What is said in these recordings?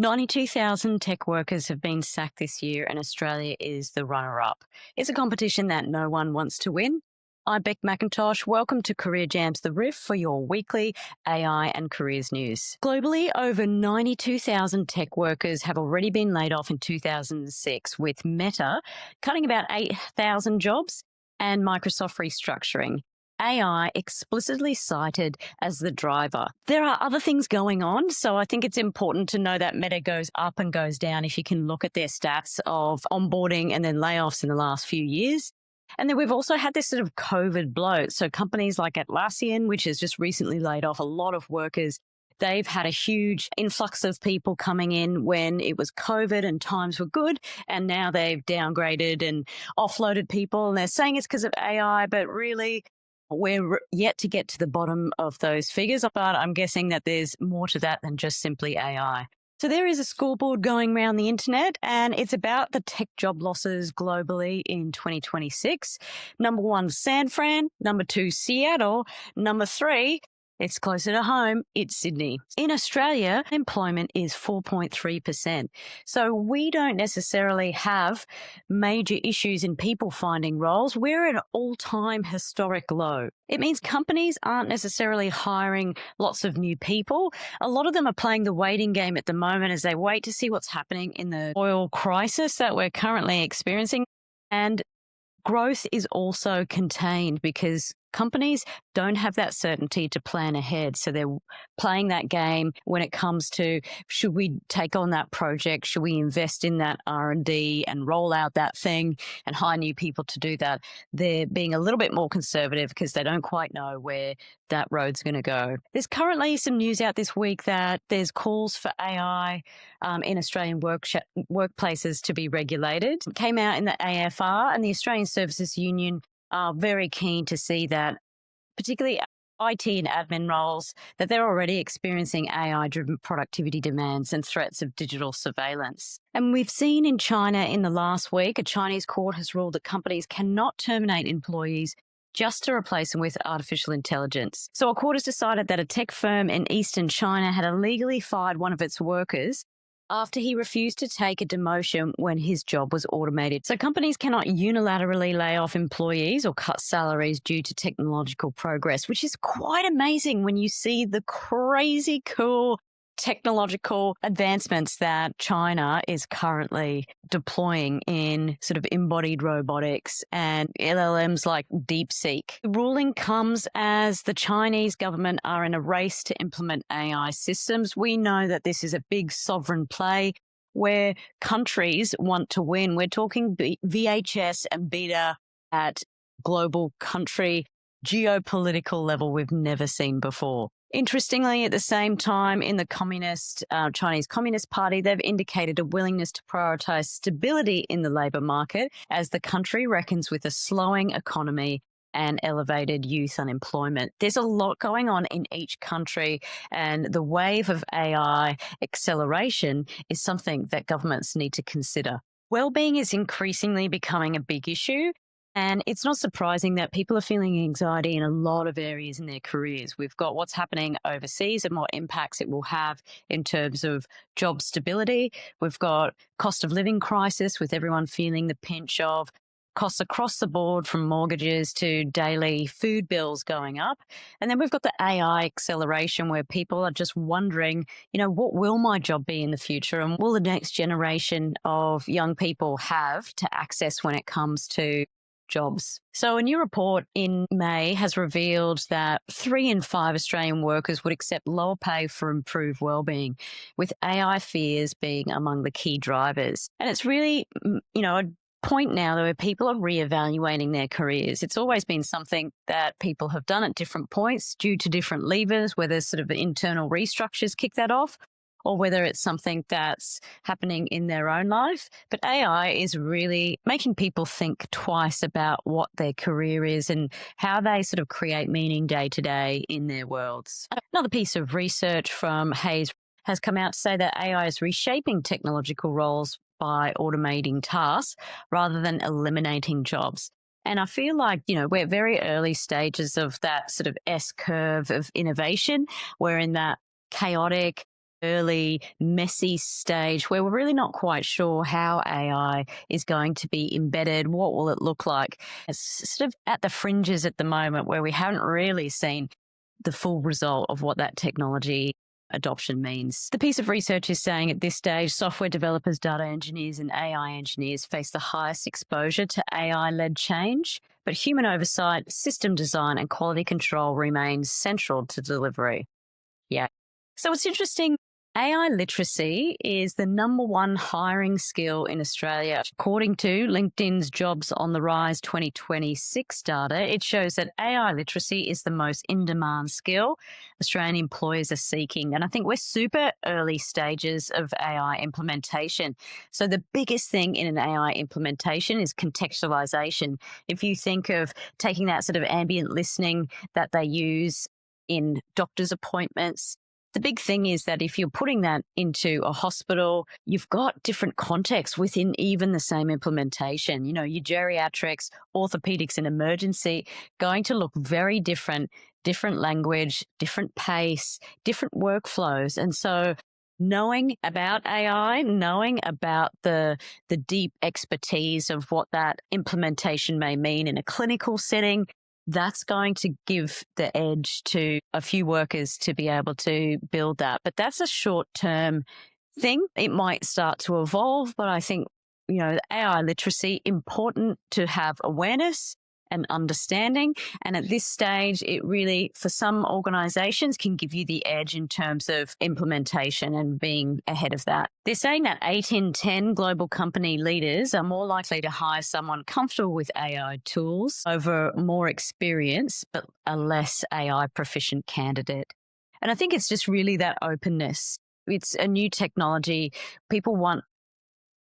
92,000 tech workers have been sacked this year, and Australia is the runner-up. It's a competition that no one wants to win. I'm Bec McIntosh. Welcome to Career Jam's The Riff for your weekly AI and careers news. Globally, over 92,000 tech workers have already been laid off in 2006, with Meta cutting about 8,000 jobs and Microsoft restructuring. AI explicitly cited as the driver. There are other things going on, so I think it's important to know that Meta goes up and goes down if you can look at their stats of onboarding and then layoffs in the last few years. And then we've also had this sort of COVID bloat. So companies like Atlassian, which has just recently laid off a lot of workers, they've had a huge influx of people coming in when it was COVID and times were good. And now they've downgraded and offloaded people. And they're saying it's because of AI, but really, we're yet to get to the bottom of those figures, but I'm guessing that there's more to that than just simply AI. So there is a scoreboard going around the internet, and it's about the tech job losses globally in 2026. Number 1, San Fran. Number 2, Seattle. Number 3, it's closer to home, it's Sydney. In Australia, employment is 4.3%. So we don't necessarily have major issues in people finding roles. We're at an all-time historic low. It means companies aren't necessarily hiring lots of new people. A lot of them are playing the waiting game at the moment as they wait to see what's happening in the oil crisis that we're currently experiencing. And growth is also contained because companies don't have that certainty to plan ahead. So they're playing that game when it comes to, should we take on that project? Should we invest in that R&D and roll out that thing and hire new people to do that? They're being a little bit more conservative because they don't quite know where that road's going to go. There's currently some news out this week that there's calls for AI in Australian workplaces to be regulated. It came out in the AFR, and the Australian Services Union are very keen to see that, particularly IT and admin roles, that they're already experiencing AI-driven productivity demands and threats of digital surveillance. And we've seen in China in the last week, a Chinese court has ruled that companies cannot terminate employees just to replace them with artificial intelligence. So a court has decided that a tech firm in eastern China had illegally fired one of its workers after he refused to take a demotion when his job was automated. So companies cannot unilaterally lay off employees or cut salaries due to technological progress, which is quite amazing when you see the crazy cool technological advancements that China is currently deploying in sort of embodied robotics and LLMs like DeepSeek. The ruling comes as the Chinese government are in a race to implement AI systems. We know that this is a big sovereign play where countries want to win. We're talking VHS and beta at global country geopolitical level we've never seen before. Interestingly, at the same time, in the Chinese Communist Party, they've indicated a willingness to prioritize stability in the labour market as the country reckons with a slowing economy and elevated youth unemployment. There's a lot going on in each country, and the wave of AI acceleration is something that governments need to consider. Wellbeing is increasingly becoming a big issue. And it's not surprising that people are feeling anxiety in a lot of areas in their careers. We've got what's happening overseas and what impacts it will have in terms of job stability. We've got cost of living crisis with everyone feeling the pinch of costs across the board from mortgages to daily food bills going up. And then we've got the AI acceleration where people are just wondering, what will my job be in the future? And will the next generation of young people have to access when it comes to jobs? So a new report in May has revealed that 3 in 5 Australian workers would accept lower pay for improved wellbeing, with AI fears being among the key drivers. And it's really, a point now where people are reevaluating their careers. It's always been something that people have done at different points due to different levers, whether sort of internal restructures kick that off, or whether it's something that's happening in their own life. But AI is really making people think twice about what their career is and how they sort of create meaning day to day in their worlds. Another piece of research from Hayes has come out to say that AI is reshaping technological roles by automating tasks rather than eliminating jobs. And I feel like, we're at very early stages of that sort of S curve of innovation. We're in that chaotic, early, messy stage where we're really not quite sure how AI is going to be embedded. What will it look like? It's sort of at the fringes at the moment where we haven't really seen the full result of what that technology adoption means. The piece of research is saying at this stage, software developers, data engineers, and AI engineers face the highest exposure to AI-led change, but human oversight, system design, and quality control remains central to delivery. Yeah. So it's interesting. AI literacy is the number one hiring skill in Australia. According to LinkedIn's Jobs on the Rise 2026 data, it shows that AI literacy is the most in-demand skill Australian employers are seeking. And I think we're super early stages of AI implementation. So the biggest thing in an AI implementation is contextualization. If you think of taking that sort of ambient listening that they use in doctor's appointments, the big thing is that if you're putting that into a hospital, you've got different contexts within even the same implementation. You know, your geriatrics, orthopedics, and emergency going to look very different language, different pace, different workflows. And so knowing about AI, knowing about the deep expertise of what that implementation may mean in a clinical setting, that's going to give the edge to a few workers to be able to build that. But that's a short-term thing. It might start to evolve, but I think, you know, AI literacy, important to have awareness and understanding. And at this stage, it really, for some organizations, can give you the edge in terms of implementation and being ahead of that. They're saying that 8 in 10 global company leaders are more likely to hire someone comfortable with AI tools over more experienced, but a less AI proficient candidate. And I think it's just really that openness. It's a new technology. People want,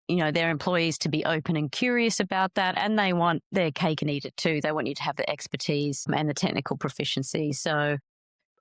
you know, their employees to be open and curious about that, and they want their cake and eat it too. They want you to have the expertise and the technical proficiency. So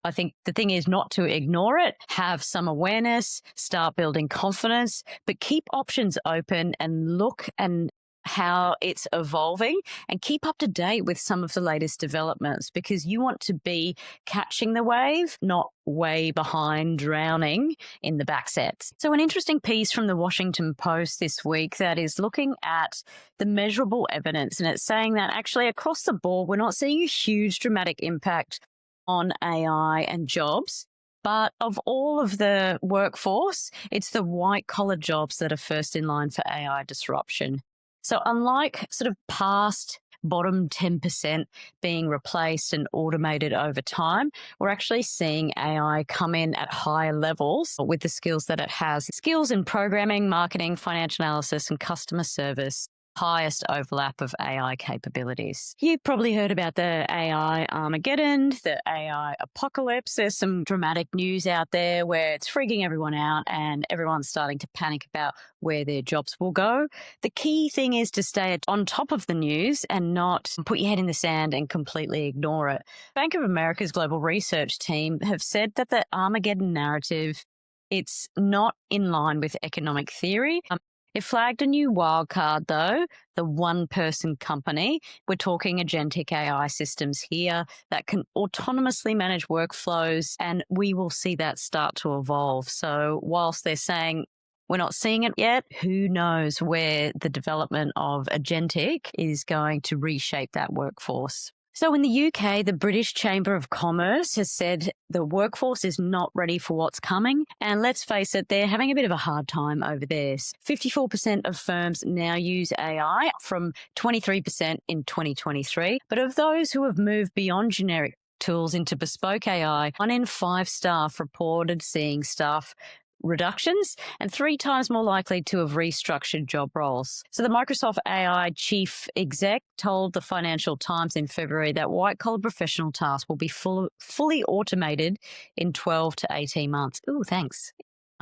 I think the thing is not to ignore it, have some awareness, start building confidence, but keep options open and look and how it's evolving and keep up to date with some of the latest developments, because you want to be catching the wave, not way behind, drowning in the backsets. So an interesting piece from the Washington Post this week that is looking at the measurable evidence, and it's saying that actually across the board, we're not seeing a huge dramatic impact on AI and jobs. But of all of the workforce, it's the white collar jobs that are first in line for AI disruption. So unlike sort of past bottom 10% being replaced and automated over time, we're actually seeing AI come in at higher levels with the skills that it has. Skills in programming, marketing, financial analysis, and customer service. Highest overlap of AI capabilities. You've probably heard about the AI Armageddon, the AI apocalypse. There's some dramatic news out there where it's freaking everyone out and everyone's starting to panic about where their jobs will go. The key thing is to stay on top of the news and not put your head in the sand and completely ignore it. Bank of America's global research team have said that the Armageddon narrative, it's not in line with economic theory. It flagged a new wildcard, though, the one-person company. We're talking agentic AI systems here that can autonomously manage workflows, and we will see that start to evolve. So whilst they're saying we're not seeing it yet, who knows where the development of Agentic is going to reshape that workforce. So in the UK, the British Chamber of Commerce has said the workforce is not ready for what's coming. And let's face it, they're having a bit of a hard time over there. 54% of firms now use AI from 23% in 2023. But of those who have moved beyond generic tools into bespoke AI, 1 in 5 staff reported seeing staff reductions and 3 times more likely to have restructured job roles. So the Microsoft AI chief exec told the Financial Times in February that white-collar professional tasks will be fully automated in 12 to 18 months. Ooh, thanks.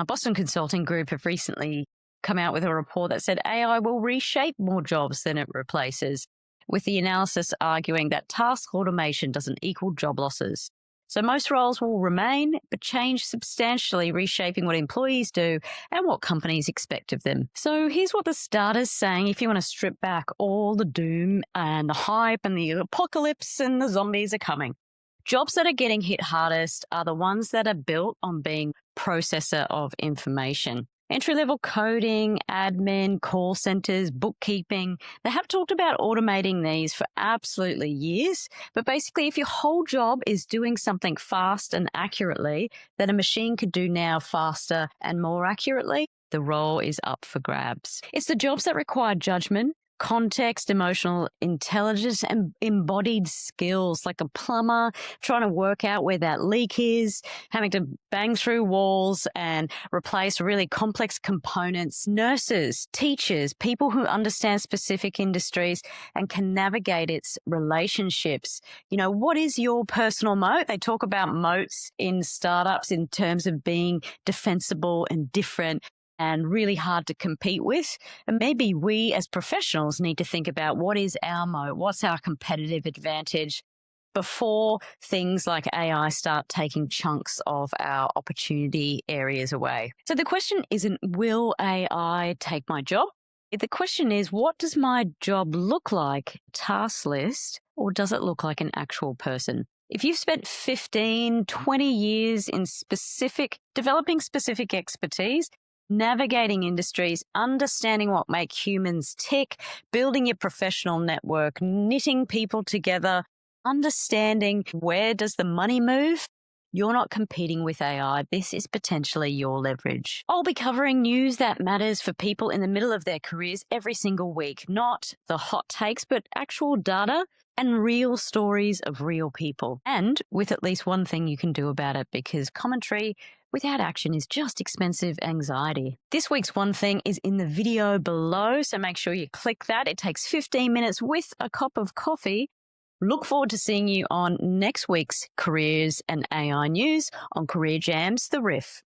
Boston Consulting Group have recently come out with a report that said AI will reshape more jobs than it replaces, with the analysis arguing that task automation doesn't equal job losses. So most roles will remain, but change substantially, reshaping what employees do and what companies expect of them. So here's what the starter's saying if you want to strip back all the doom and the hype and the apocalypse and the zombies are coming. Jobs that are getting hit hardest are the ones that are built on being processor of information. Entry-level coding, admin, call centers, bookkeeping, they have talked about automating these for absolutely years. But basically, if your whole job is doing something fast and accurately that a machine could do now faster and more accurately, the role is up for grabs. It's the jobs that require judgment, context, emotional intelligence, and embodied skills, like a plumber trying to work out where that leak is, having to bang through walls and replace really complex components, nurses, teachers, people who understand specific industries and can navigate its relationships. You know, what is your personal moat? They talk about moats in startups in terms of being defensible and different and really hard to compete with. And maybe we as professionals need to think about what is our moat, what's our competitive advantage before things like AI start taking chunks of our opportunity areas away. So the question isn't, will AI take my job? The question is, what does my job look like, task list, or does it look like an actual person? If you've spent 15, 20 years in developing specific expertise, navigating industries, understanding what makes humans tick, building your professional network, knitting people together, understanding where does the money move, you're not competing with AI. This is potentially your leverage. I'll be covering news that matters for people in the middle of their careers every single week, not the hot takes, but actual data and real stories of real people. And with at least one thing you can do about it, because commentary without action is just expensive anxiety. This week's one thing is in the video below, so make sure you click that. It takes 15 minutes with a cup of coffee. Look forward to seeing you on next week's Careers and AI News on Career Jams, the Riff.